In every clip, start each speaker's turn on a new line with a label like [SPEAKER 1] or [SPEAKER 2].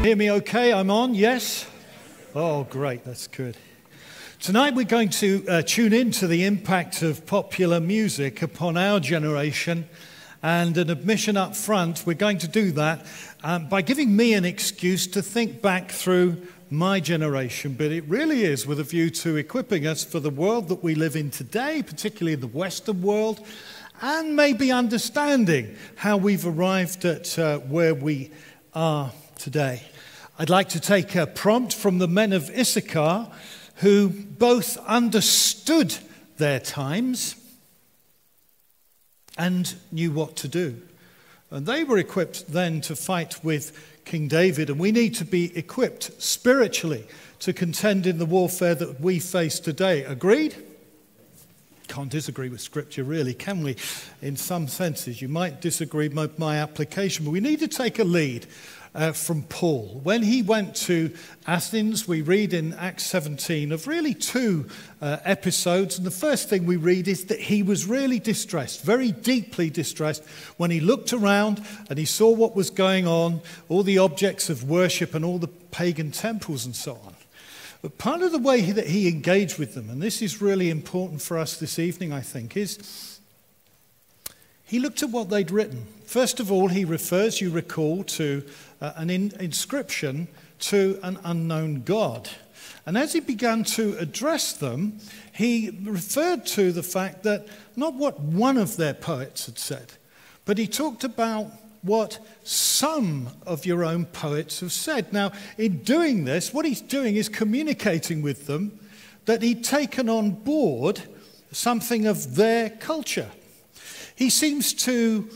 [SPEAKER 1] Hear me okay? I'm on, yes? Oh, great, that's good. Tonight we're going to tune into the impact of popular music upon our generation, and an admission up front, we're going to do that by giving me an excuse to think back through my generation, but it really is with a view to equipping us for the world that we live in today, particularly the Western world, and maybe understanding how we've arrived at where we are today. I'd like to take a prompt from the men of Issachar, who both understood their times and knew what to do. And they were equipped then to fight with King David, and we need to be equipped spiritually to contend in the warfare that we face today. Agreed? Can't disagree with Scripture, really, can we? In some senses, you might disagree with my application, but we need to take a lead from Paul. When he went to Athens, we read in Acts 17 of really two episodes. And the first thing we read is that he was really distressed, very deeply distressed, when he looked around and he saw what was going on, all the objects of worship and all the pagan temples and so on. But part of the way that he engaged with them, and this is really important for us this evening, I think, is he looked at what they'd written. First of all, he refers, you recall, to an inscription to an unknown God. And as he began to address them, he referred to the fact that not what one of their poets had said, but he talked about what some of your own poets have said. Now, in doing this, what he's doing is communicating with them that he'd taken on board something of their culture. He seems to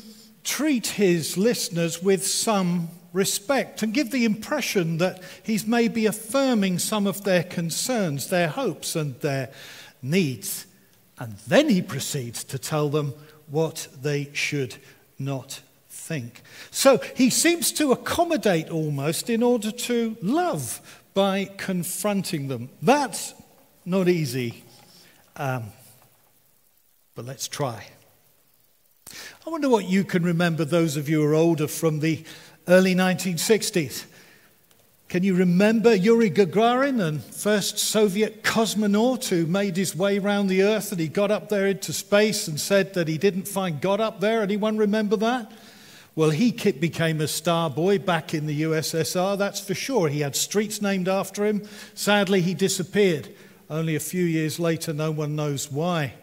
[SPEAKER 1] treat his listeners with some respect and give the impression that he's maybe affirming some of their concerns, their hopes and their needs. And then he proceeds to tell them what they should not think. So he seems to accommodate almost in order to love by confronting them. That's not easy, but let's try. I wonder what you can remember, those of you who are older, from the early 1960s. Can you remember Yuri Gagarin, and first Soviet cosmonaut who made his way around the earth, and he got up there into space and said that he didn't find God up there? Anyone remember that? Well, he became a star boy back in the USSR, that's for sure. He had streets named after him. Sadly, he disappeared. Only a few years later, no one knows why.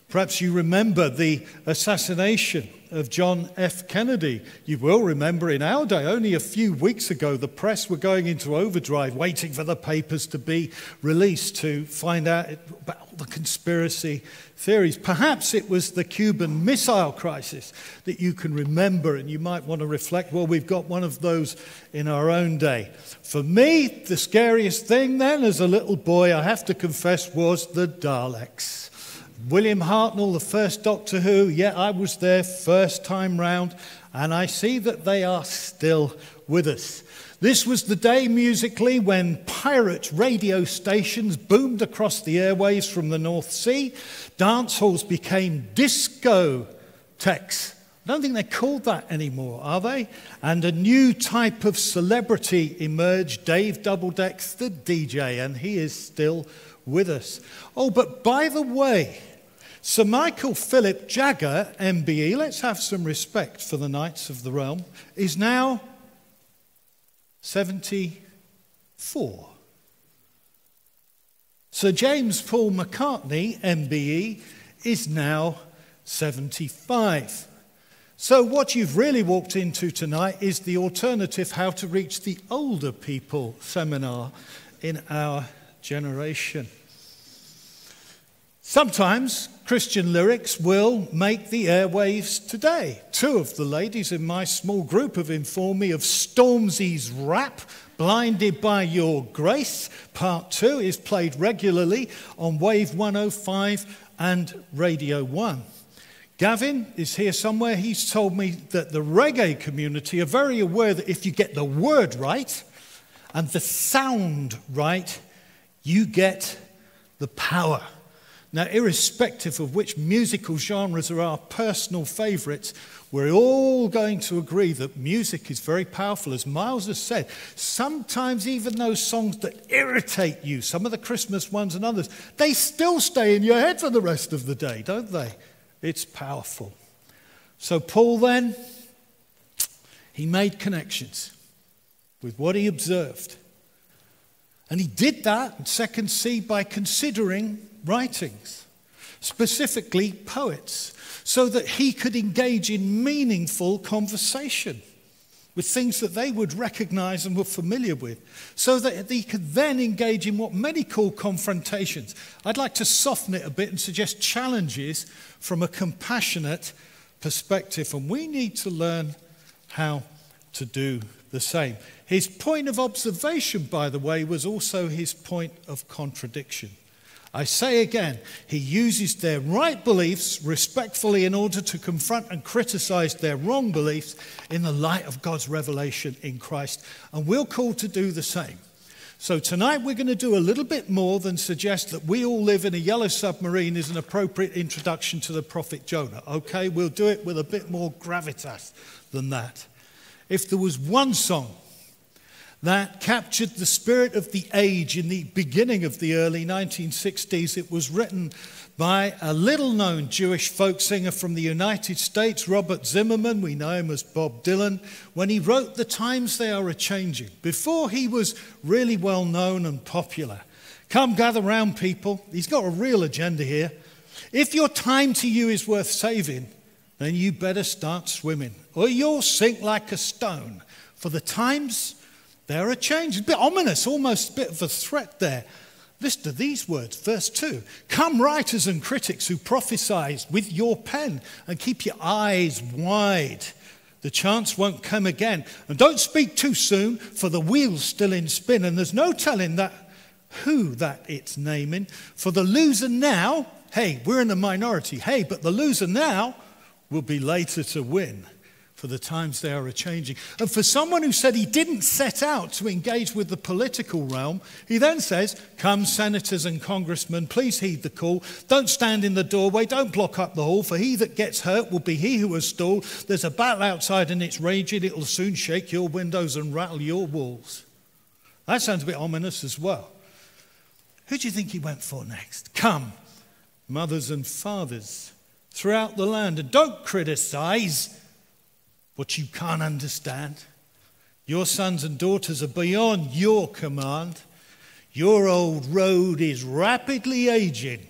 [SPEAKER 1] Perhaps you remember the assassination of John F. Kennedy. You will remember in our day, only a few weeks ago, the press were going into overdrive, waiting for the papers to be released to find out about all the conspiracy theories. Perhaps it was the Cuban Missile Crisis that you can remember, and you might want to reflect, well, we've got one of those in our own day. For me, the scariest thing then, as a little boy, I have to confess, was the Daleks. William Hartnell, the first Doctor Who, yeah, I was there first time round, and I see that they are still with us. This was the day musically when pirate radio stations boomed across the airwaves from the North Sea. Dance halls became discotheques. I don't think they're called that anymore, are they? And a new type of celebrity emerged, Dave Doubledeck's the DJ, and he is still with us. Oh, but by the way, Sir Michael Philip Jagger, MBE, let's have some respect for the Knights of the Realm, is now 74. Sir James Paul McCartney, MBE, is now 75. So what you've really walked into tonight is the alternative How to Reach the Older People seminar in our generation. Sometimes Christian lyrics will make the airwaves today. Two of the ladies in my small group have informed me of Stormzy's rap, Blinded by Your Grace. Part 2 is played regularly on Wave 105 and Radio 1. Gavin is here somewhere. He's told me that the reggae community are very aware that if you get the word right and the sound right, you get the power. Now, irrespective of which musical genres are our personal favourites, we're all going to agree that music is very powerful. As Miles has said, sometimes even those songs that irritate you, some of the Christmas ones and others, they still stay in your head for the rest of the day, don't they? It's powerful. So Paul then, he made connections with what he observed. And he did that in 2nd C by considering writings, specifically poets, so that he could engage in meaningful conversation with things that they would recognize and were familiar with, so that he could then engage in what many call confrontations. I'd like to soften it a bit and suggest challenges from a compassionate perspective, and we need to learn how to do the same. His point of observation, by the way, was also his point of contradiction. I say again, he uses their right beliefs respectfully in order to confront and criticize their wrong beliefs in the light of God's revelation in Christ. And we're called to do the same. So tonight we're going to do a little bit more than suggest that we all live in a yellow submarine is an appropriate introduction to the prophet Jonah. Okay, we'll do it with a bit more gravitas than that. If there was one song that captured the spirit of the age in the beginning of the early 1960s, it was written by a little-known Jewish folk singer from the United States, Robert Zimmerman. We know him as Bob Dylan, when he wrote "The Times They Are A-Changing," before he was really well-known and popular. Come gather round, people. He's got a real agenda here. If your time to you is worth saving, then you better start swimming, or you'll sink like a stone. For the times, they're a-changing. A bit ominous, almost a bit of a threat there. Listen to these words, verse 2. Come, writers and critics who prophesy with your pen, and keep your eyes wide. The chance won't come again. And don't speak too soon, for the wheel's still in spin, and there's no telling that who that it's naming. For the loser now, hey, we're in the minority, hey, but the loser now will be later to win, for the times they are a-changing. And for someone who said he didn't set out to engage with the political realm, he then says, come, senators and congressmen, please heed the call. Don't stand in the doorway, don't block up the hall, for he that gets hurt will be he who has stalled. There's a battle outside and it's raging, it'll soon shake your windows and rattle your walls. That sounds a bit ominous as well. Who do you think he went for next? Come, mothers and fathers throughout the land, and don't criticize what you can't understand. Your sons and daughters are beyond your command. Your old road is rapidly aging.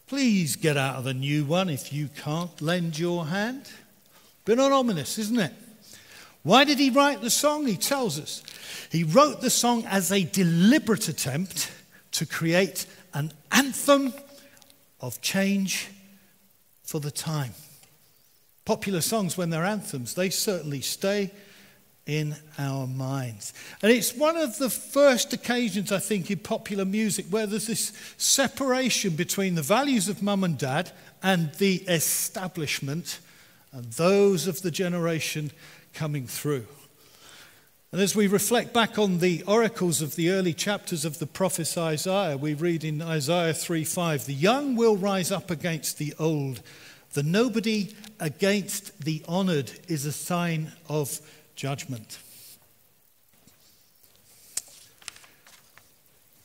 [SPEAKER 1] Please get out of the new one if you can't lend your hand. Bit ominous, isn't it? Why did he write the song? He tells us. He wrote the song as a deliberate attempt to create an anthem of change for the time. Popular songs, when they're anthems, they certainly stay in our minds. And it's one of the first occasions, I think, in popular music where there's this separation between the values of mum and dad and the establishment and those of the generation coming through. And as we reflect back on the oracles of the early chapters of the prophet Isaiah, we read in Isaiah 3:5, the young will rise up against the old. The nobody against the honored is a sign of judgment.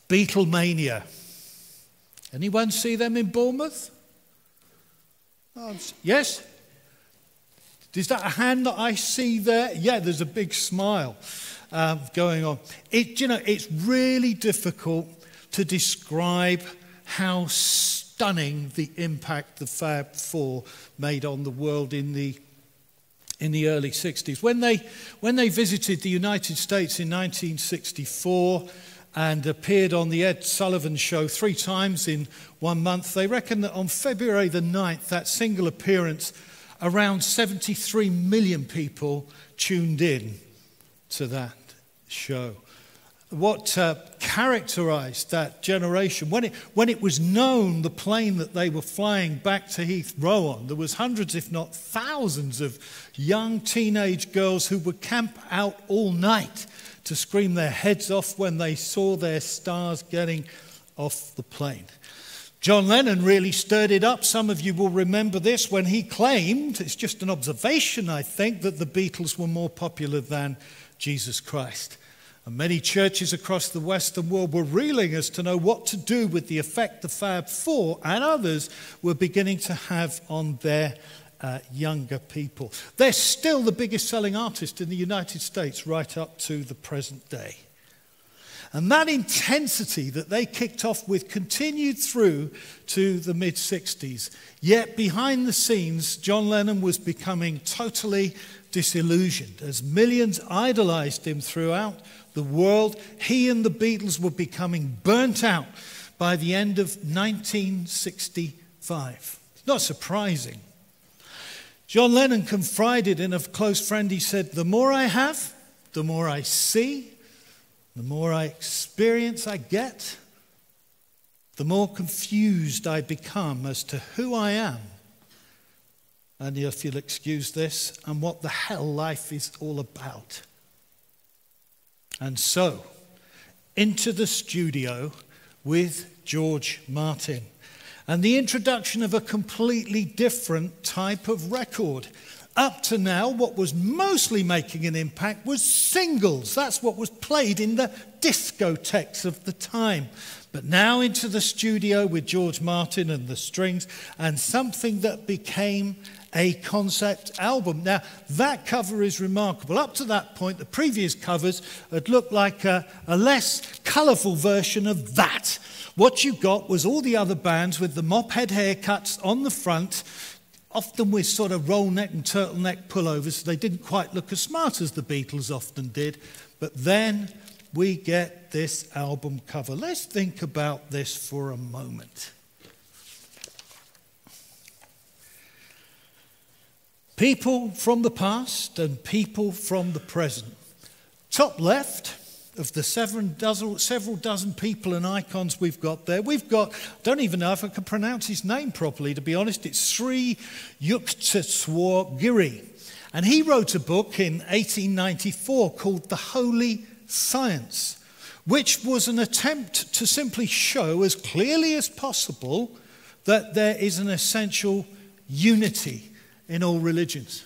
[SPEAKER 1] Beatlemania. Anyone see them in Bournemouth? Oh, yes? Is that a hand that I see there? Yeah, there's a big smile going on. It's really difficult to describe how stunning the impact the Fab Four made on the world in the early 60s. When they visited the United States in 1964 and appeared on the Ed Sullivan Show 3 times in 1 month, they reckon that on February the 9th, that single appearance, around 73 million people tuned in to that show. What characterized that generation, when it was known the plane that they were flying back to Heathrow on, there was hundreds, if not thousands, of young teenage girls who would camp out all night to scream their heads off when they saw their stars getting off the plane. John Lennon really stirred it up. Some of you will remember this when he claimed, it's just an observation I think, that the Beatles were more popular than Jesus Christ. And many churches across the Western world were reeling as to know what to do with the effect the Fab Four and others were beginning to have on their younger people. They're still the biggest selling artist in the United States right up to the present day. And that intensity that they kicked off with continued through to the mid-60s. Yet behind the scenes, John Lennon was becoming totally disillusioned. As millions idolized him throughout the world, he and the Beatles were becoming burnt out by the end of 1965. It's not surprising. John Lennon confided in a close friend, he said, "The more I have, the more I see, the more I experience I get, the more confused I become as to who I am, and if you'll excuse this, and what the hell life is all about." And so, into the studio with George Martin, and the introduction of a completely different type of record. Up to now, what was mostly making an impact was singles. That's what was played in the discotheques of the time. But now into the studio with George Martin and the strings, and something that became a concept album. Now, that cover is remarkable. Up to that point, the previous covers had looked like a less colourful version of that. What you got was all the other bands with the mop-head haircuts on the front, often with sort of roll neck and turtleneck pullovers, so they didn't quite look as smart as the Beatles often did. But then we get this album cover. Let's think about this for a moment. People from the past and people from the present. Top left of the several dozen people and icons we've got there, we've got, don't even know if I can pronounce his name properly, to be honest, it's Sri Yukteswar Giri. And he wrote a book in 1894 called The Holy Science, which was an attempt to simply show as clearly as possible that there is an essential unity in all religions.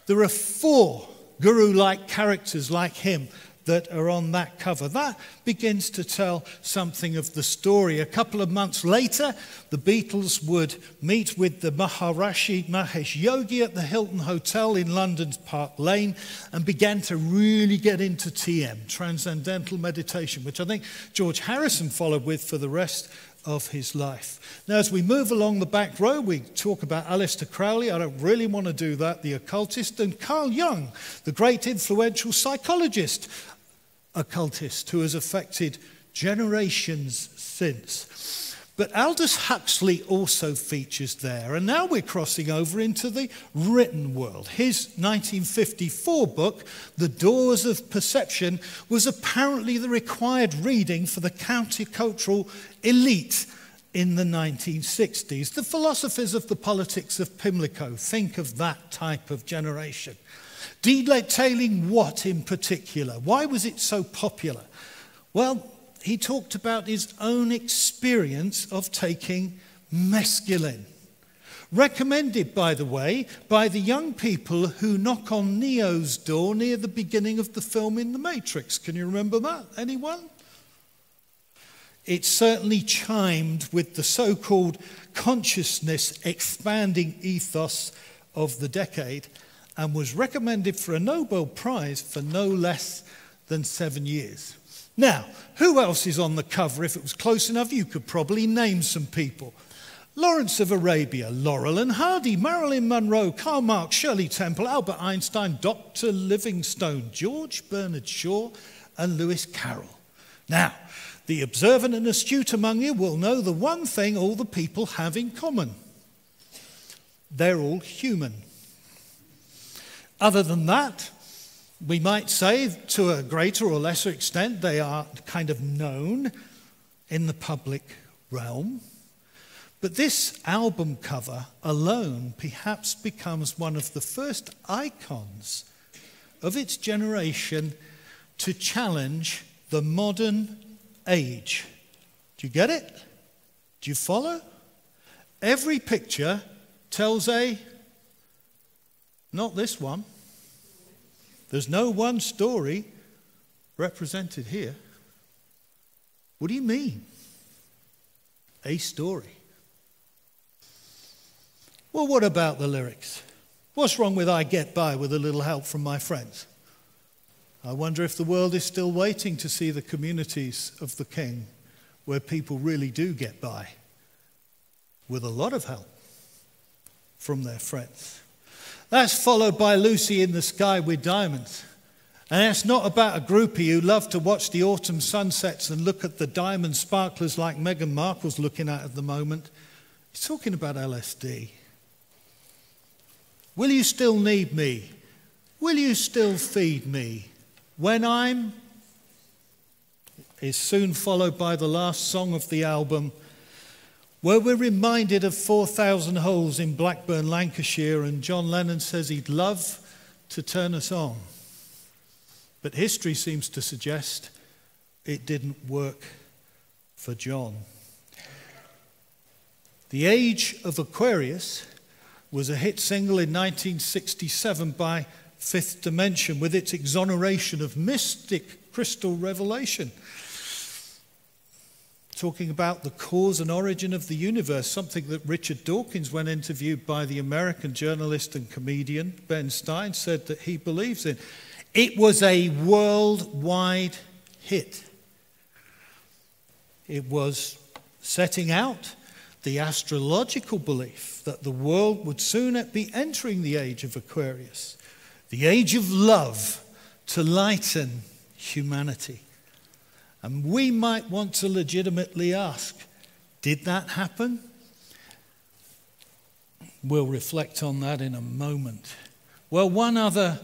[SPEAKER 1] There are 4 guru-like characters like him that are on that cover. That begins to tell something of the story. A couple of months later, the Beatles would meet with the Maharishi Mahesh Yogi at the Hilton Hotel in London's Park Lane and began to really get into TM, Transcendental Meditation, which I think George Harrison followed with for the rest of his life. Now, as we move along the back row, we talk about Aleister Crowley. I don't really want to do that, the occultist, and Carl Jung, the great influential psychologist, occultist, who has affected generations since. But Aldous Huxley also features there, and now we're crossing over into the written world. His 1954 book, The Doors of Perception, was apparently the required reading for the countercultural elite in the 1960s. The philosophers of the politics of Pimlico, think of that type of generation. Detailing what in particular? Why was it so popular? Well, he talked about his own experience of taking mescaline. Recommended, by the way, by the young people who knock on Neo's door near the beginning of the film in The Matrix. Can you remember that? Anyone? It certainly chimed with the so-called consciousness expanding ethos of the decade and was recommended for a Nobel Prize for no less than 7 years. Now, who else is on the cover? If it was close enough, you could probably name some people. Lawrence of Arabia, Laurel and Hardy, Marilyn Monroe, Karl Marx, Shirley Temple, Albert Einstein, Dr. Livingstone, George Bernard Shaw, and Lewis Carroll. Now, the observant and astute among you will know the one thing all the people have in common. They're all human. Other than that, we might say to a greater or lesser extent they are kind of known in the public realm. But this album cover alone perhaps becomes one of the first icons of its generation to challenge the modern age. Do you get it? Do you follow? Every picture tells not this one. There's no one story represented here. What do you mean? A story. Well, what about the lyrics? What's wrong with I get by with a little help from my friends? I wonder if the world is still waiting to see the communities of the King where people really do get by with a lot of help from their friends. That's followed by Lucy in the Sky with Diamonds. And it's not about a groupie who love to watch the autumn sunsets and look at the diamond sparklers like Meghan Markle's looking at the moment. It's talking about LSD. Will you still need me? Will you still feed me? When I'm is soon followed by the last song of the album, where we're reminded of 4,000 holes in Blackburn, Lancashire, and John Lennon says he'd love to turn us on. But history seems to suggest it didn't work for John. The Age of Aquarius was a hit single in 1967 by Fifth Dimension with its exoneration of mystic crystal revelation, talking about the cause and origin of the universe, something that Richard Dawkins, when interviewed by the American journalist and comedian Ben Stein, said that he believes in. It was a worldwide hit. It was setting out the astrological belief that the world would soon be entering the age of Aquarius, the age of love to lighten humanity. And we might want to legitimately ask, did that happen? We'll reflect on that in a moment. Well, one other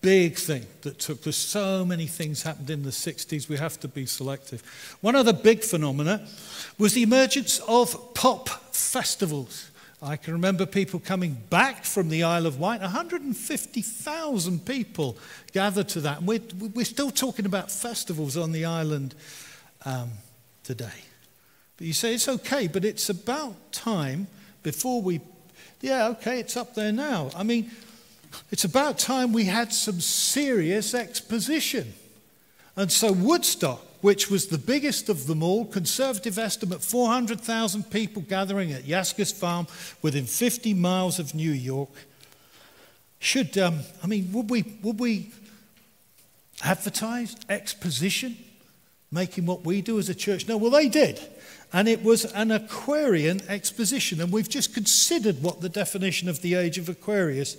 [SPEAKER 1] big thing that took, there's so many things happened in the 60s, we have to be selective. One other big phenomena was the emergence of pop festivals. I can remember people coming back from the Isle of Wight. 150,000 people gathered to that. And we're still talking about festivals on the island today. But you say, it's okay, but it's about time before we... Yeah, okay, it's up there now. I mean, it's about time we had some serious exposition. And so Woodstock, which was the biggest of them all, conservative estimate, 400,000 people gathering at Yaskus Farm within 50 miles of New York. Would we advertise exposition, making what we do as a church? No, well, they did. And it was an Aquarian exposition. And we've just considered what the definition of the age of Aquarius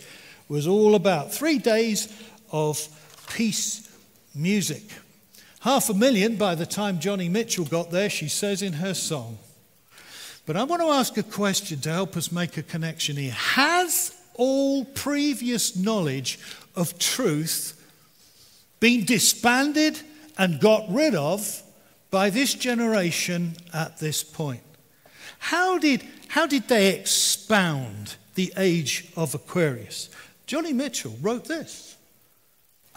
[SPEAKER 1] was all about. 3 days of peace music. 500,000 by the time Johnny Mitchell got there, she says in her song. But I want to ask a question to help us make a connection here. Has all previous knowledge of truth been disbanded and got rid of by this generation at this point? How did they expound the age of Aquarius? Johnny Mitchell wrote this.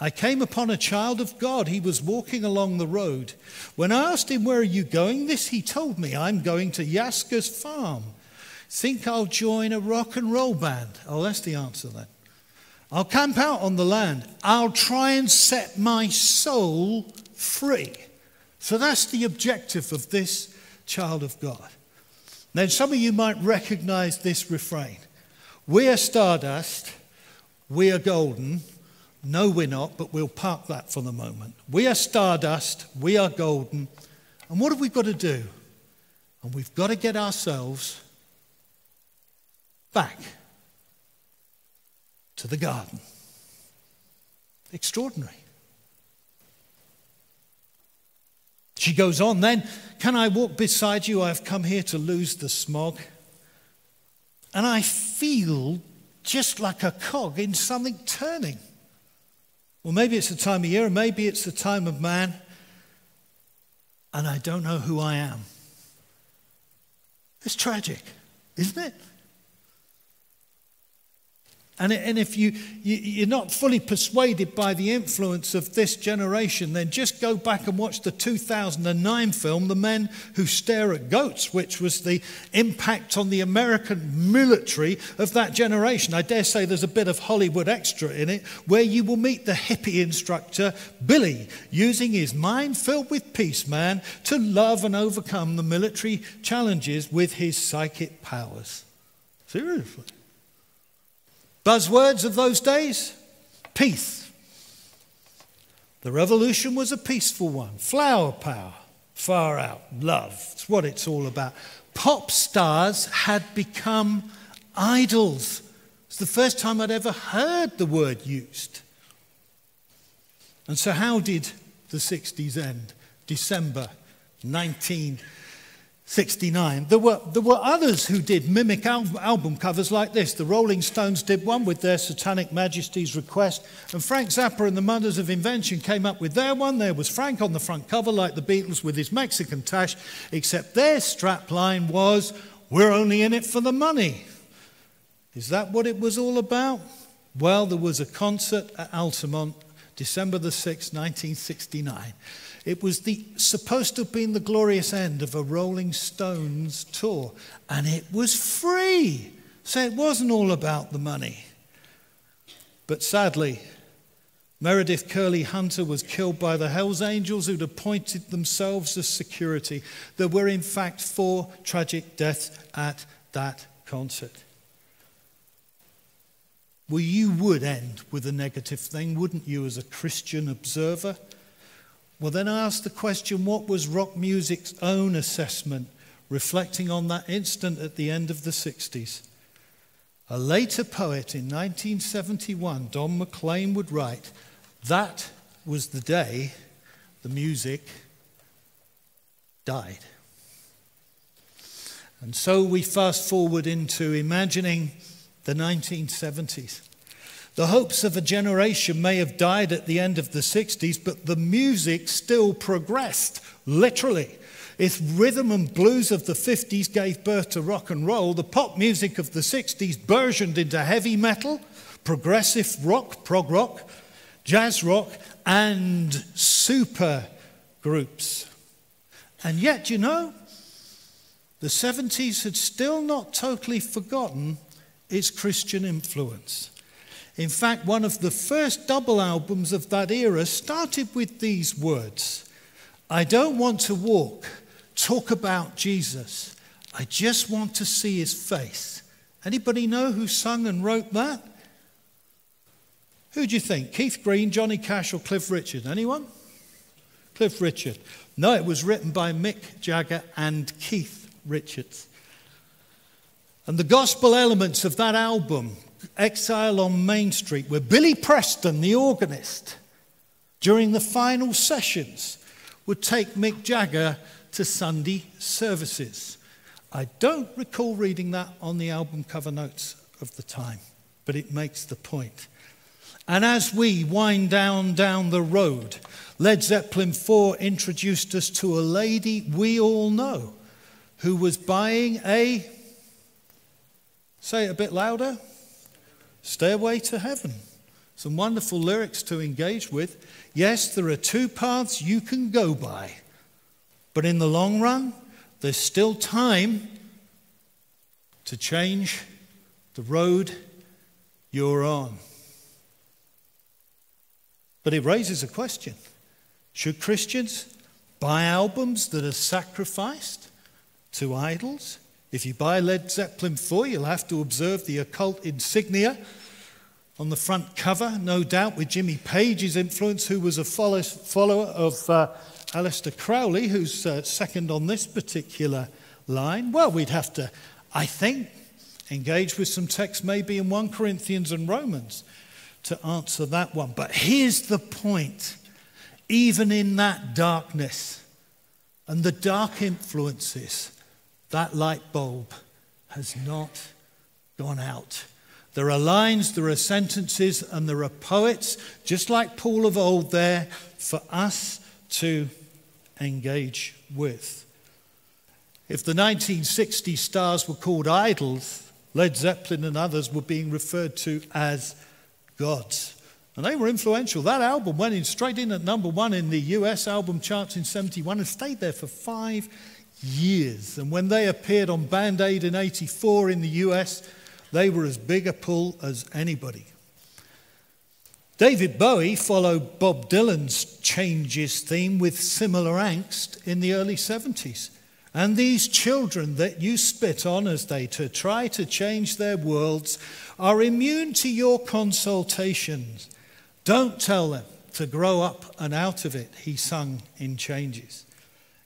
[SPEAKER 1] I came upon a child of God. He was walking along the road. When I asked him, where are you going? This he told me, I'm going to Yaskus Farm. Think I'll join a rock and roll band? Oh, that's the answer then. I'll camp out on the land. I'll try and set my soul free. So that's the objective of this child of God. Then some of you might recognize this refrain. We are stardust, we are golden. No, we're not, but we'll park that for the moment. We are stardust, we are golden. And what have we got to do? And we've got to get ourselves back to the garden. Extraordinary. She goes on then, can I walk beside you? I've come here to lose the smog. And I feel just like a cog in something turning. Well, maybe it's the time of year, and maybe it's the time of man, and I don't know who I am. It's tragic, isn't it? And if you're not fully persuaded by the influence of this generation, then just go back and watch the 2009 film, The Men Who Stare at Goats, which was the impact on the American military of that generation. I dare say there's a bit of Hollywood extra in it, where you will meet the hippie instructor, Billy, using his mind filled with peace, man, to love and overcome the military challenges with his psychic powers. Seriously. Buzzwords of those days? Peace. The revolution was a peaceful one. Flower power, far out, love. It's what it's all about. Pop stars had become idols. It's the first time I'd ever heard the word used. And so how did the 60s end? December 1969. There were others who did mimic album covers like this. The Rolling Stones did one with their Satanic Majesty's Request, and Frank Zappa and the Mothers of Invention came up with their one. There was Frank on the front cover like the Beatles with his Mexican tash, except their strapline was, "We're only in it for the money." Is that what it was all about? Well, there was a concert at Altamont, December the 6th, 1969. It was supposed to have been the glorious end of a Rolling Stones tour, and it was free, so it wasn't all about the money. But sadly, Meredith Curley Hunter was killed by the Hells Angels, who'd appointed themselves as security. There were in fact 4 tragic deaths at that concert. Well, you would end with a negative thing, wouldn't you, as a Christian observer? Well, then I ask the question, what was rock music's own assessment, reflecting on that instant at the end of the 60s? A later poet in 1971, Don McLean, would write, "That was the day the music died." And so we fast forward into imagining the 1970s. The hopes of a generation may have died at the end of the 60s, but the music still progressed, literally. If rhythm and blues of the 50s gave birth to rock and roll, the pop music of the 60s burgeoned into heavy metal, progressive rock, prog rock, jazz rock, and super groups. And yet, you know, the 70s had still not totally forgotten its Christian influence. In fact, one of the first double albums of that era started with these words: "I don't want to talk about Jesus. I just want to see his face." Anybody know who sung and wrote that? Who do you think? Keith Green, Johnny Cash, or Cliff Richard? Anyone? Cliff Richard. No, it was written by Mick Jagger and Keith Richards. And the gospel elements of that album, Exile on Main Street, where Billy Preston, the organist, during the final sessions, would take Mick Jagger to Sunday services. I don't recall reading that on the album cover notes of the time, but it makes the point. And as we wind down the road, Led Zeppelin 4 introduced us to a lady we all know who was buying a, say it a bit louder, Stairway to Heaven. Some wonderful lyrics to engage with. Yes, there are 2 paths you can go by, but in the long run, there's still time to change the road you're on. But it raises a question. Should Christians buy albums that are sacrificed to idols? If you buy Led Zeppelin 4, you'll have to observe the occult insignia on the front cover, no doubt with Jimmy Page's influence, who was a follower of Aleister Crowley, who's second on this particular line. Well, we'd have to, I think, engage with some text maybe in 1 Corinthians and Romans to answer that one. But here's the point. Even in that darkness and the dark influences, that light bulb has not gone out. There are lines, there are sentences, and there are poets, just like Paul of old there, for us to engage with. If the 1960 stars were called idols, Led Zeppelin and others were being referred to as gods. And they were influential. That album went straight in at number one in the US album charts in 71 and stayed there for 5 years. And when they appeared on Band Aid in 84 in the US, they were as big a pull as anybody. David Bowie followed Bob Dylan's Changes theme with similar angst in the early 70s. And these children that you spit on as they try to change their worlds are immune to your consultations. Don't tell them to grow up and out of it, he sung in Changes.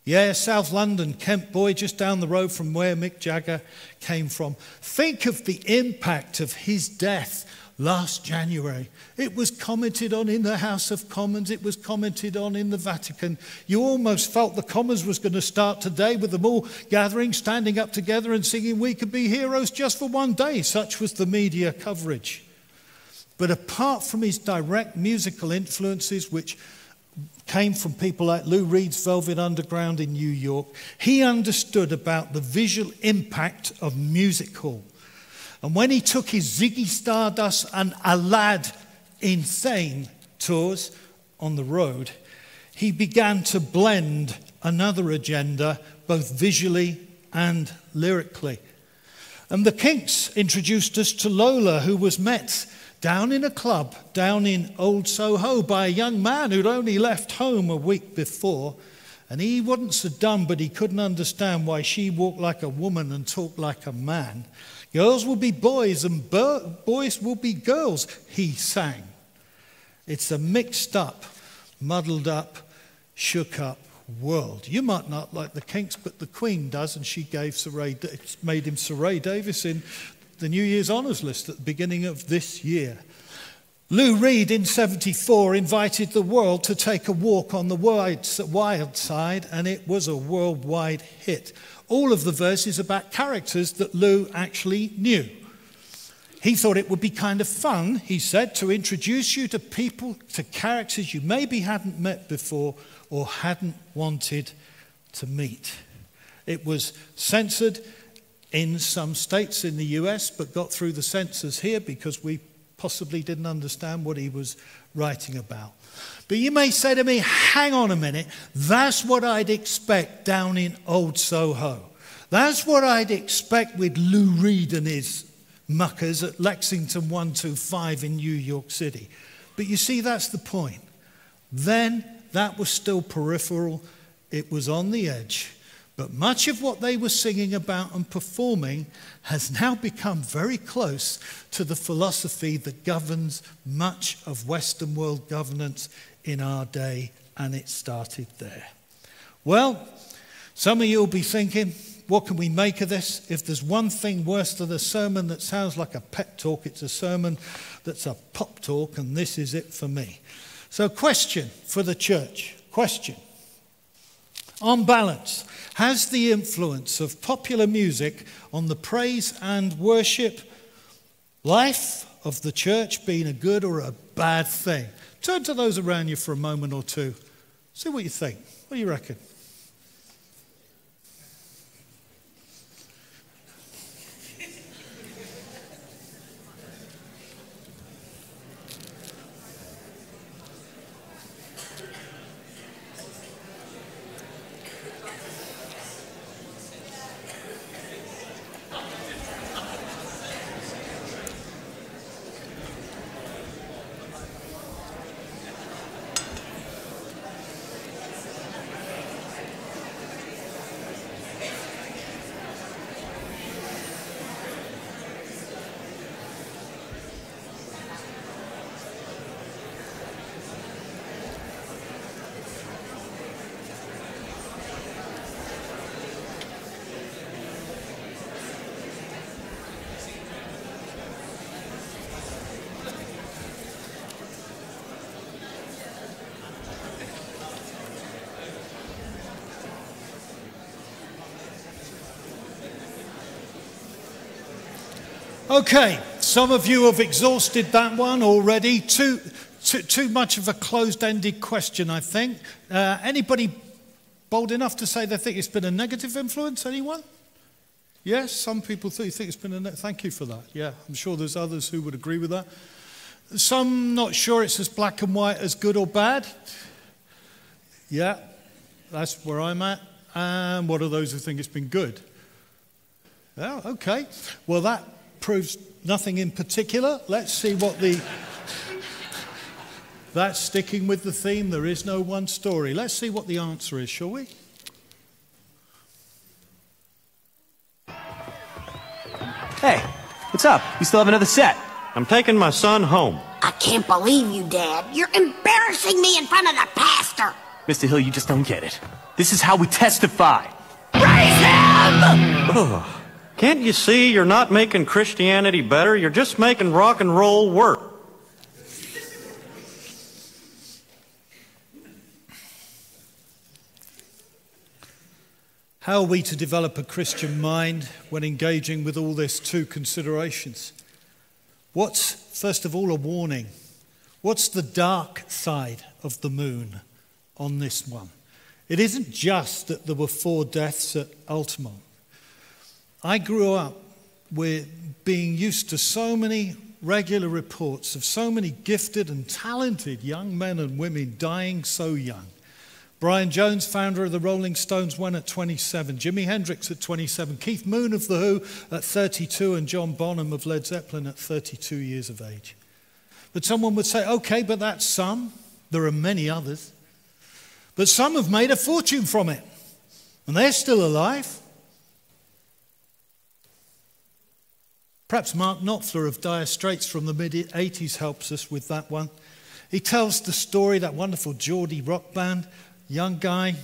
[SPEAKER 1] Yeah, South London, Kent boy, just down the road from where Mick Jagger came from. Think of the impact of his death last January. It was commented on in the House of Commons. It was commented on in the Vatican. You almost felt the Commons was going to start today with them all gathering, standing up together and singing "We Could Be Heroes" just for one day. Such was the media coverage. But apart from his direct musical influences, which came from people like Lou Reed's Velvet Underground in New York, he understood about the visual impact of music hall. And when he took his Ziggy Stardust and Alad Insane tours on the road, he began to blend another agenda, both visually and lyrically. And the Kinks introduced us to Lola, who was met down in a club down in Old Soho by a young man who'd only left home a week before. And he wasn't so dumb, but he couldn't understand why she walked like a woman and talked like a man. Girls will be boys and boys will be girls, he sang. It's a mixed up, muddled up, shook up world. You might not like the Kinks, but the Queen does, and she made him Sir Ray Davis in the New Year's Honours List at the beginning of this year. Lou Reed in 74 invited the world to take a walk on the wild side, and it was a worldwide hit. All of the verses about characters that Lou actually knew. He thought it would be kind of fun, he said, to introduce you to people, to characters you maybe hadn't met before or hadn't wanted to meet. It was censored in some states in the US, but got through the censors here because we possibly didn't understand what he was writing about. But you may say to me, hang on a minute, that's what I'd expect down in Old Soho. That's what I'd expect with Lou Reed and his muckers at Lexington 125 in New York City. But you see, that's the point. Then that was still peripheral, it was on the edge. But much of what they were singing about and performing has now become very close to the philosophy that governs much of Western world governance in our day, and it started there. Well, some of you will be thinking, what can we make of this? If there's one thing worse than a sermon that sounds like a pep talk, it's a sermon that's a pop talk, and this is it for me. So question for the church, question. On balance, has the influence of popular music on the praise and worship life of the church been a good or a bad thing? Turn to those around you for a moment or two. See what you think. What do you reckon? Okay, some of you have exhausted that one already. Too much of a closed-ended question, I think. Anybody bold enough to say they think it's been a negative influence? Anyone? Yes, some people think it's been a net. Thank you for that. Yeah, I'm sure there's others who would agree with that. Some not sure it's as black and white as good or bad. Yeah, that's where I'm at. And what are those who think it's been good? Oh, okay. Well, that proves nothing in particular. Let's see what the... That's sticking with the theme. There is no one story. Let's see what the answer is, shall we?
[SPEAKER 2] Hey, what's up? You still have another set?
[SPEAKER 3] I'm taking my son home.
[SPEAKER 4] I can't believe you, Dad. You're embarrassing me in front of the pastor.
[SPEAKER 2] Mr. Hill, you just don't get it. This is how we testify.
[SPEAKER 4] Raise him!
[SPEAKER 3] Ugh. Can't you see you're not making Christianity better? You're just making rock and roll work.
[SPEAKER 1] How are we to develop a Christian mind when engaging with all this? Two considerations. What's, first of all, a warning? What's the dark side of the moon on this one? It isn't just that there were 4 deaths at Altamont. I grew up with being used to so many regular reports of so many gifted and talented young men and women dying so young. Brian Jones, founder of the Rolling Stones, went at 27. Jimi Hendrix at 27. Keith Moon of The Who at 32. And John Bonham of Led Zeppelin at 32 years of age. But someone would say, okay, but that's some. There are many others. But some have made a fortune from it. And they're still alive. Perhaps Mark Knopfler of Dire Straits from the mid-80s helps us with that one. He tells the story, that wonderful Geordie rock band. Young guy,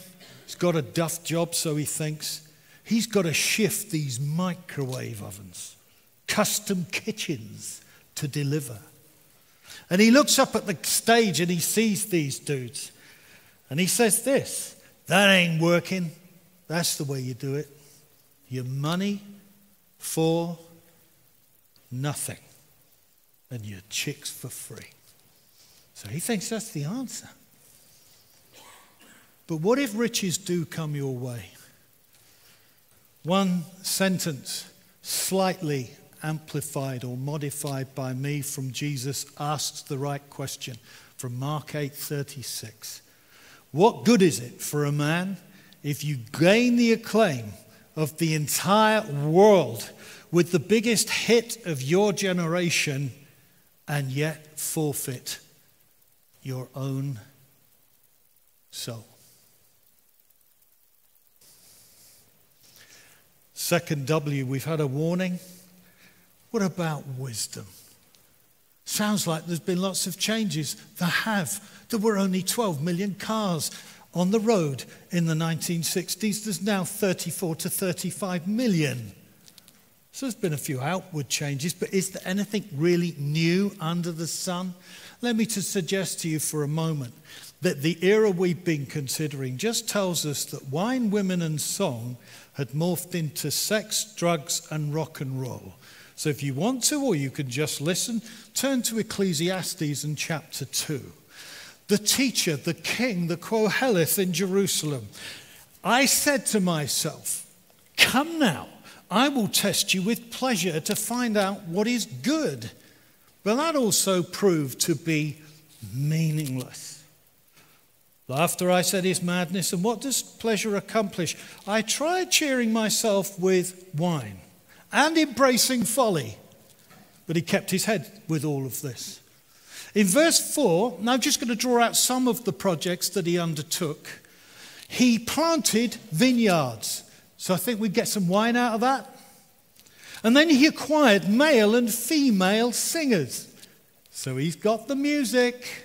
[SPEAKER 1] he's got a duff job, so he thinks. He's got to shift these microwave ovens, custom kitchens to deliver. And he looks up at the stage and he sees these dudes. And he says this, that ain't working. That's the way you do it. Your money for nothing. And your chicks for free. So he thinks that's the answer. But what if riches do come your way? One sentence, slightly amplified or modified by me from Jesus, asks the right question from Mark 8:36. What good is it for a man if you gain the acclaim of the entire world with the biggest hit of your generation and yet forfeit your own soul? Second W, we've had a warning. What about wisdom? Sounds like there's been lots of changes. There were only 12 million cars on the road in the 1960s. There's now 34 to 35 million. So there's been a few outward changes, but is there anything really new under the sun? Let me just suggest to you for a moment that the era we've been considering just tells us that wine, women, and song had morphed into sex, drugs, and rock and roll. So if you want to, or you can just listen, turn to Ecclesiastes in chapter 2. The teacher, the king, the Koheleth in Jerusalem. I said to myself, come now, I will test you with pleasure to find out what is good. But that also proved to be meaningless. Laughter, I said, is madness. And what does pleasure accomplish? I tried cheering myself with wine and embracing folly. But he kept his head with all of this. In verse 4, now I'm just going to draw out some of the projects that he undertook. He planted vineyards. So I think we'd get some wine out of that. And then he acquired male and female singers. So he's got the music.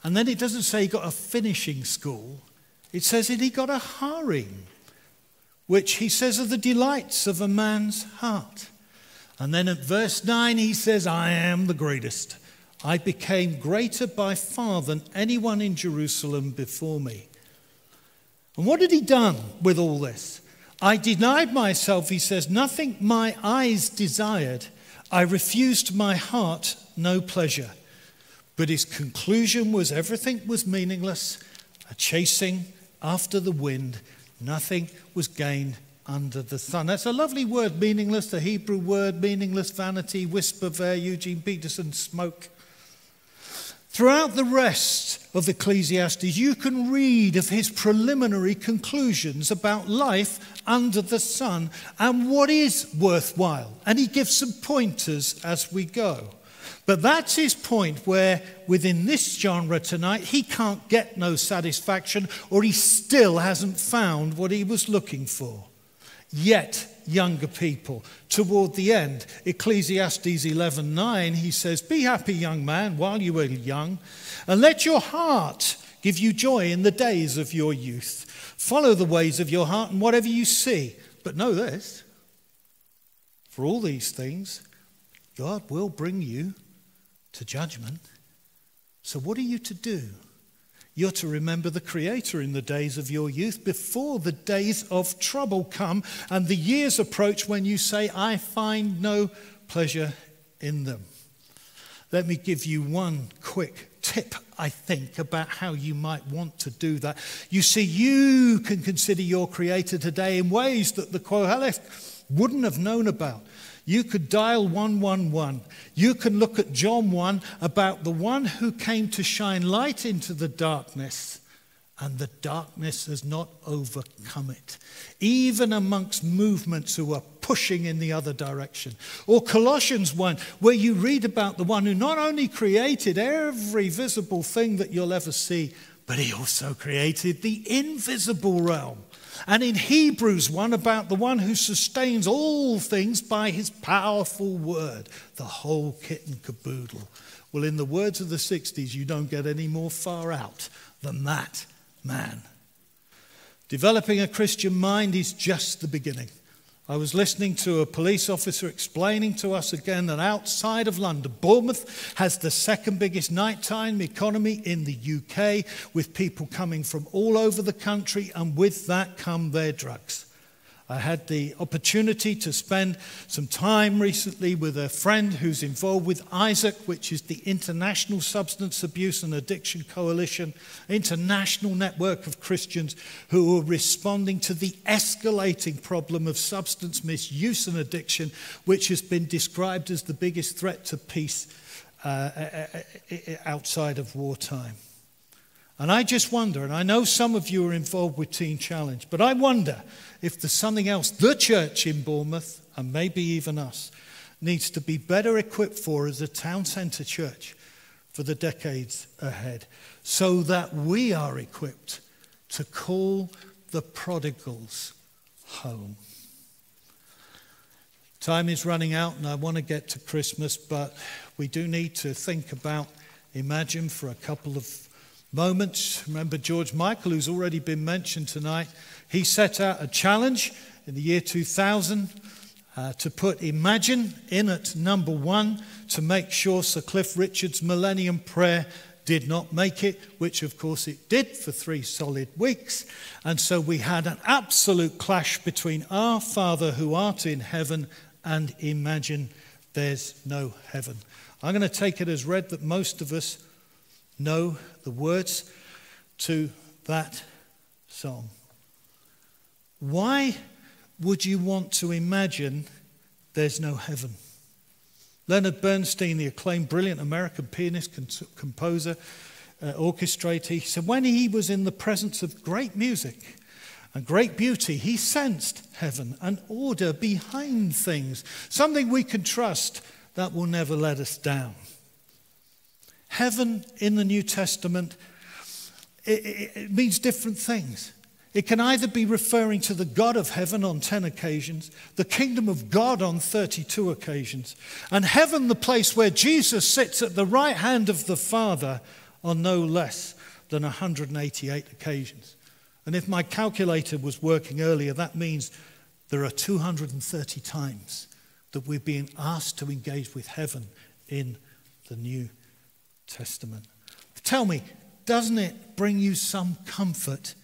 [SPEAKER 1] And then it doesn't say he got a finishing school. It says that he got a harem, which he says are the delights of a man's heart. And then at verse 9 he says, I am the greatest. I became greater by far than anyone in Jerusalem before me. And what had he done with all this? I denied myself, he says, nothing my eyes desired. I refused my heart no pleasure. But his conclusion was everything was meaningless, a chasing after the wind. Nothing was gained under the sun. That's a lovely word, meaningless, the Hebrew word, meaningless, vanity, wisp of air, Eugene Peterson, smoke. Throughout the rest of Ecclesiastes, you can read of his preliminary conclusions about life under the sun and what is worthwhile. And he gives some pointers as we go. But that's his point where, within this genre tonight, he can't get no satisfaction, or he still hasn't found what he was looking for. Yet, younger people, toward the end, Ecclesiastes 11:9, he says, "Be happy, young man, while you are young, and let your heart give you joy in the days of your youth. Follow the ways of your heart and whatever you see. But know this, for all these things, God will bring you to judgment." So what are you to do? You're to remember the Creator in the days of your youth before the days of trouble come and the years approach when you say, "I find no pleasure in them." Let me give you one quick tip, I think, about how you might want to do that. You see, you can consider your Creator today in ways that the Koheleth wouldn't have known about. You could dial 111. You can look at John 1 about the one who came to shine light into the darkness, and the darkness has not overcome it, even amongst movements who are pushing in the other direction. Or Colossians 1, where you read about the one who not only created every visible thing that you'll ever see, but he also created the invisible realm. And in Hebrews 1 about the one who sustains all things by his powerful word, the whole kit and caboodle. Well, in the words of the 60s, you don't get any more far out than that man. Developing a Christian mind is just the beginning. I was listening to a police officer explaining to us again that outside of London, Bournemouth has the second biggest nighttime economy in the UK, with people coming from all over the country, and with that come their drugs. I had the opportunity to spend some time recently with a friend who's involved with ISAC, which is the International Substance Abuse and Addiction Coalition, international network of Christians who are responding to the escalating problem of substance misuse and addiction, which has been described as the biggest threat to peace outside of wartime. And I just wonder, and I know some of you are involved with Teen Challenge, but I wonder if there's something else the church in Bournemouth, and maybe even us, needs to be better equipped for as a town centre church for the decades ahead, so that we are equipped to call the prodigals home. Time is running out and I want to get to Christmas, but we do need to think about Imagine for a couple of moments. Remember George Michael, who's already been mentioned tonight. He set out a challenge in the year 2000 to put Imagine in at number one to make sure Sir Cliff Richard's Millennium Prayer did not make it, which of course it did for 3 solid weeks. And so we had an absolute clash between Our Father who art in heaven and Imagine there's no heaven. I'm going to take it as read that most of us know the words to that song. Why would you want to imagine there's no heaven? Leonard Bernstein, the acclaimed brilliant American pianist, composer, orchestrator, he said when he was in the presence of great music and great beauty, he sensed heaven and order behind things, something we can trust that will never let us down. Heaven in the New Testament, it means different things. It can either be referring to the God of heaven on 10 occasions, the kingdom of God on 32 occasions, and heaven, the place where Jesus sits at the right hand of the Father, on no less than 188 occasions. And if my calculator was working earlier, that means there are 230 times that we're being asked to engage with heaven in the New Testament. Tell me, doesn't it bring you some comfort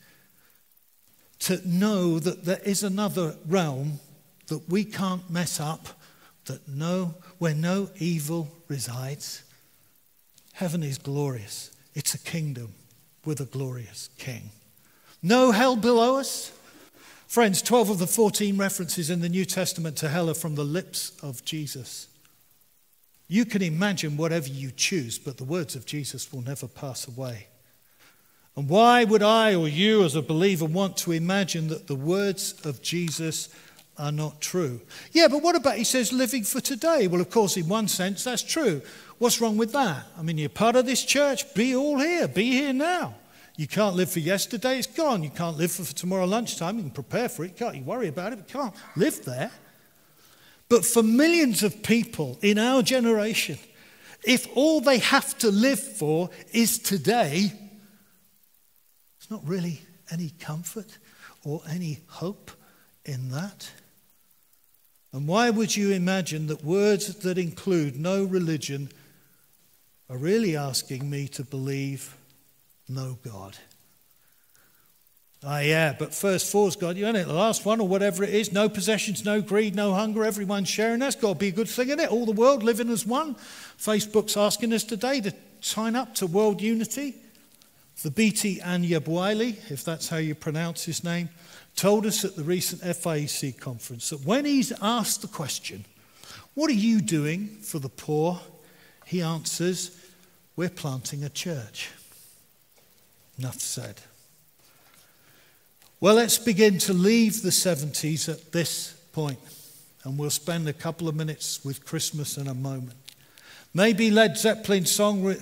[SPEAKER 1] to know that there is another realm that we can't mess up, where no evil resides? Heaven is glorious. It's a kingdom with a glorious king. No hell below us, Friends, 12 of the 14 references in the New Testament to hell are from the lips of Jesus. You can imagine whatever you choose, but the words of Jesus will never pass away. And why would I or you as a believer want to imagine that the words of Jesus are not true? Yeah, but what about, he says, living for today? Well, of course, in one sense, that's true. What's wrong with that? I mean, you're part of this church. Be all here. Be here now. You can't live for yesterday. It's gone. You can't live for tomorrow lunchtime. You can prepare for it. Can't you worry about it? But you can't live there. But for millions of people in our generation, if all they have to live for is today, there's not really any comfort or any hope in that. And why would you imagine that words that include no religion are really asking me to believe no God? Yeah, but first four's God, you know, the last one or whatever it is, no possessions, no greed, no hunger, everyone's sharing. That's got to be a good thing, isn't it? All the world living as one. Facebook's asking us today to sign up to World Unity. The BT Anyabwile, if that's how you pronounce his name, told us at the recent FIEC conference that when he's asked the question, what are you doing for the poor? He answers, we're planting a church. Enough said. Well, let's begin to leave the 70s at this point, and we'll spend a couple of minutes with Christmas in a moment. Maybe Led Zeppelin's song,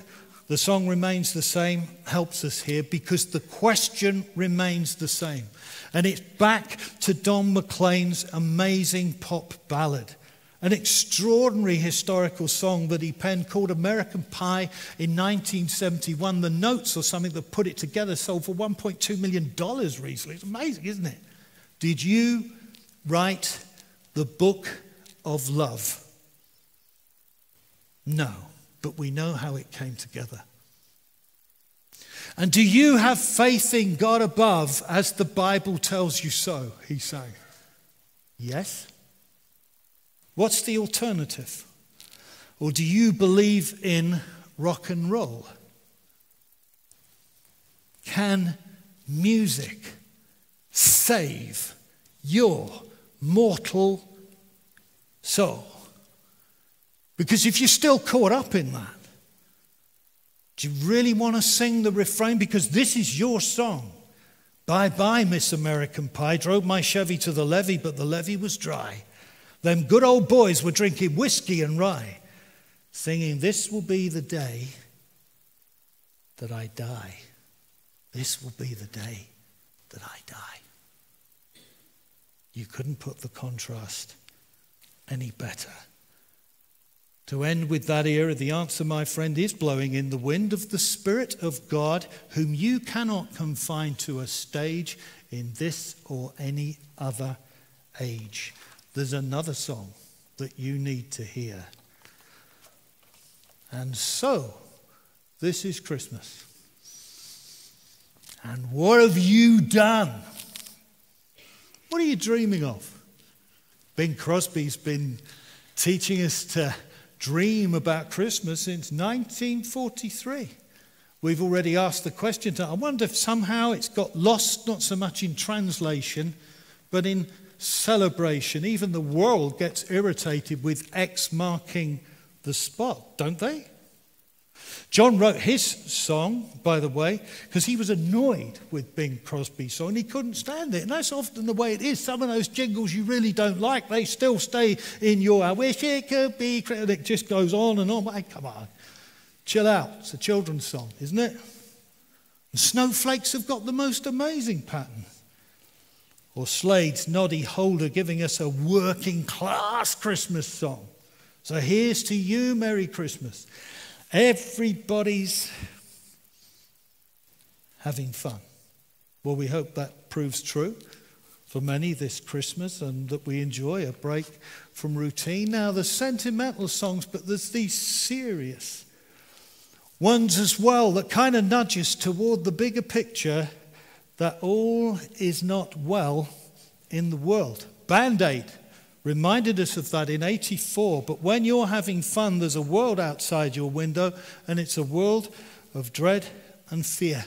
[SPEAKER 1] The Song Remains the Same, helps us here because the question remains the same. And it's back to Don McLean's amazing pop ballad, an extraordinary historical song that he penned called American Pie in 1971. The notes or something that put it together sold for $1.2 million recently. It's amazing, isn't it? Did you write the book of love? No, but we know how it came together. And do you have faith in God above as the Bible tells you so? He sang. Yes. What's the alternative? Or do you believe in rock and roll? Can music save your mortal soul? Because if you're still caught up in that, do you really want to sing the refrain? Because this is your song. Bye-bye, Miss American Pie. Drove my Chevy to the levee, but the levee was dry. Them good old boys were drinking whiskey and rye, singing, this will be the day that I die. This will be the day that I die. You couldn't put the contrast any better. To end with that era, the answer, my friend, is blowing in the wind of the Spirit of God, whom you cannot confine to a stage in this or any other age. There's another song that you need to hear. And so, this is Christmas. And what have you done? What are you dreaming of? Bing Crosby's been teaching us to dream about Christmas since 1943. We've already asked the question. I wonder if somehow it's got lost, not so much in translation, but in celebration. Even the world gets irritated with X marking the spot, don't they? John wrote his song, by the way, because he was annoyed with Bing Crosby's song and he couldn't stand it. And that's often the way it is. Some of those jingles you really don't like, they still stay in your I wish it could be. And it just goes on and on. Hey, come on, chill out. It's a children's song, isn't it? And snowflakes have got the most amazing pattern. Or Slade's Noddy Holder giving us a working class Christmas song. So here's to you, Merry Christmas. Everybody's having fun. Well, we hope that proves true for many this Christmas and that we enjoy a break from routine. Now, there's sentimental songs, but there's these serious ones as well that kind of nudge us toward the bigger picture that all is not well in the world. Band-Aid reminded us of that in '84, but when you're having fun, there's a world outside your window, and it's a world of dread and fear.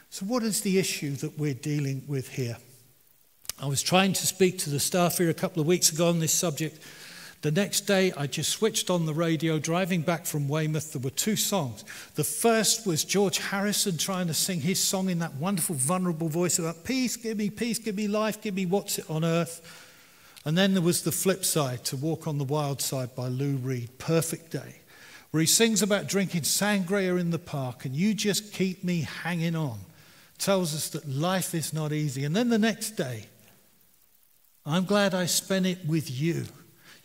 [SPEAKER 1] So what is the issue that we're dealing with here? I was trying to speak to the staff here a couple of weeks ago on this subject. The next day, I just switched on the radio. Driving back from Weymouth, there were 2 songs. The first was George Harrison trying to sing his song in that wonderful, vulnerable voice about peace, give me life, give me what's it on earth. And then there was the flip side, To Walk on the Wild Side by Lou Reed, Perfect Day, where he sings about drinking sangria in the park and you just keep me hanging on. Tells us that life is not easy. And then the next day, I'm glad I spent it with you.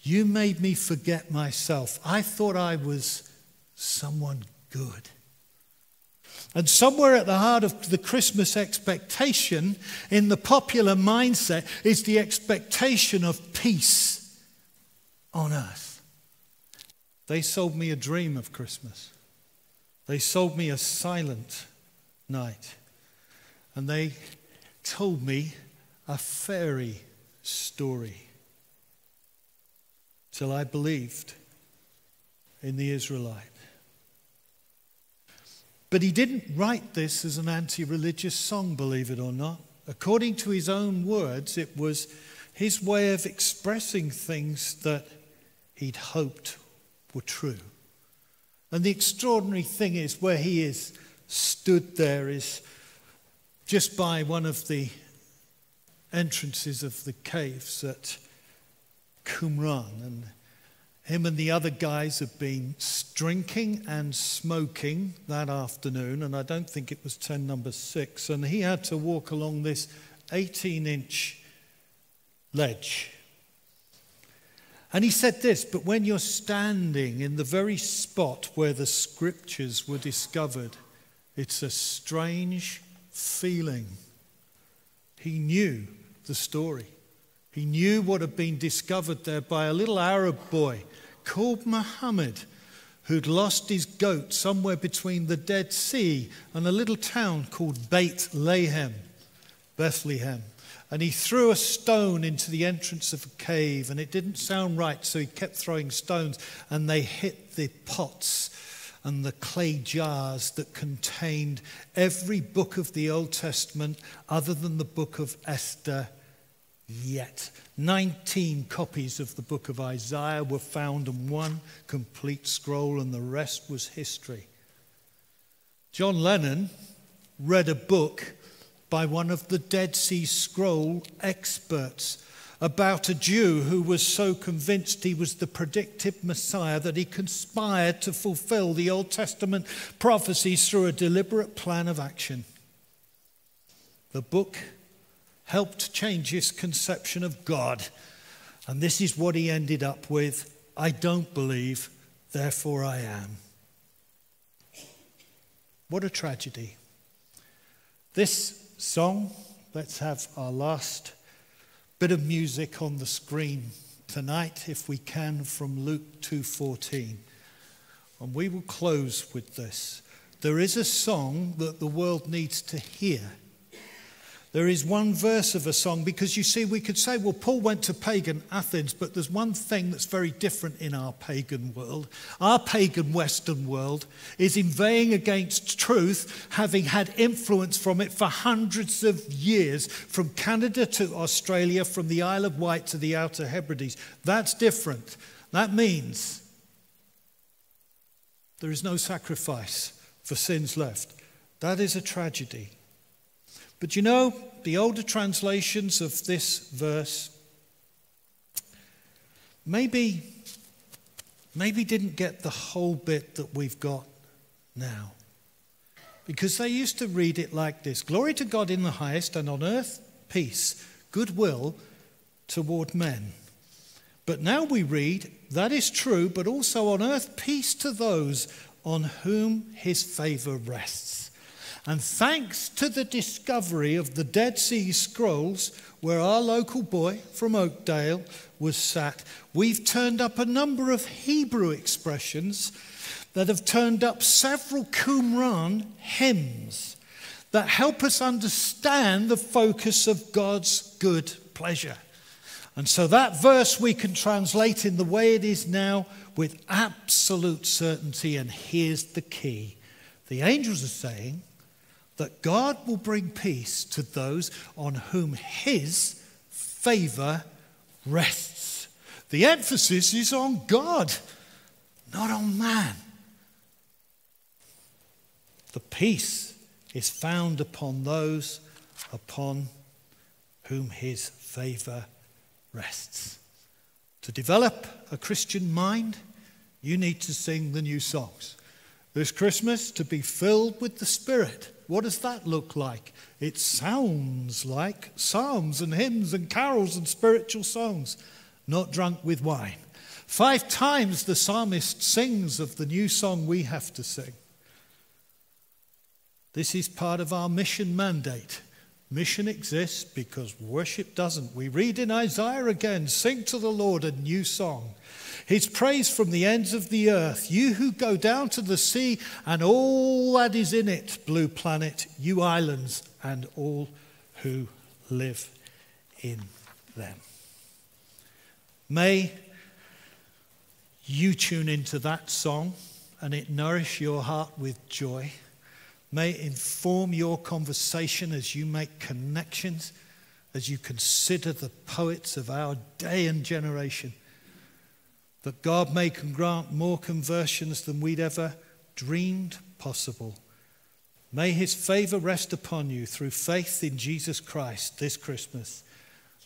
[SPEAKER 1] You made me forget myself. I thought I was someone good. And somewhere at the heart of the Christmas expectation in the popular mindset is the expectation of peace on earth. They sold me a dream of Christmas. They sold me a silent night. And they told me a fairy story. Till I believed in the Israelite. But he didn't write this as an anti-religious song, believe it or not. According to his own words, it was his way of expressing things that he'd hoped were true. And the extraordinary thing is, where he is stood there is just by one of the entrances of the caves at Qumran, and him and the other guys have been drinking and smoking that afternoon, and I don't think it was 10 number 6, and he had to walk along this 18-inch ledge. And he said this, but when you're standing in the very spot where the scriptures were discovered, it's a strange feeling. He knew the story. He knew what had been discovered there by a little Arab boy called Muhammad, who'd lost his goat somewhere between the Dead Sea and a little town called Bethlehem. And he threw a stone into the entrance of a cave, and it didn't sound right, so he kept throwing stones, and they hit the pots and the clay jars that contained every book of the Old Testament other than the book of Esther. Yet 19 copies of the book of Isaiah were found and 1 complete scroll, and the rest was history. John Lennon read a book by one of the Dead Sea Scroll experts about a Jew who was so convinced he was the predicted Messiah that he conspired to fulfill the Old Testament prophecies through a deliberate plan of action. The book helped change his conception of God. And this is what he ended up with: I don't believe, therefore I am. What a tragedy. This song, let's have our last bit of music on the screen tonight, if we can, from Luke 2:14. And we will close with this. There is a song that the world needs to hear. There is one verse of a song, because you see, we could say, well, Paul went to pagan Athens, but there's one thing that's very different in our pagan world. Our pagan Western world is inveighing against truth, having had influence from it for hundreds of years, from Canada to Australia, from the Isle of Wight to the Outer Hebrides. That's different. That means there is no sacrifice for sins left. That is a tragedy. But you know, the older translations of this verse maybe didn't get the whole bit that we've got now. Because they used to read it like this: glory to God in the highest, and on earth peace, goodwill toward men. But now we read, that is true, but also on earth peace to those on whom his favor rests. And thanks to the discovery of the Dead Sea Scrolls, where our local boy from Oakdale was sat, we've turned up a number of Hebrew expressions that have turned up several Qumran hymns that help us understand the focus of God's good pleasure. And so that verse we can translate in the way it is now with absolute certainty. And here's the key. The angels are saying that God will bring peace to those on whom his favor rests. The emphasis is on God, not on man. The peace is found upon those upon whom his favor rests. To develop a Christian mind, you need to sing the new songs. This Christmas, to be filled with the Spirit. What does that look like? It sounds like psalms and hymns and carols and spiritual songs, not drunk with wine. 5 times the psalmist sings of the new song we have to sing. This is part of our mission mandate. Mission exists because worship doesn't. We read in Isaiah again, sing to the Lord a new song. His praise from the ends of the earth. You who go down to the sea and all that is in it, blue planet, you islands and all who live in them. May you tune into that song and it nourish your heart with joy. May it inform your conversation as you make connections, as you consider the poets of our day and generation. That God may grant more conversions than we'd ever dreamed possible. May his favor rest upon you through faith in Jesus Christ this Christmas.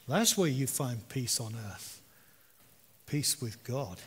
[SPEAKER 1] That's where you find peace on earth. Peace with God.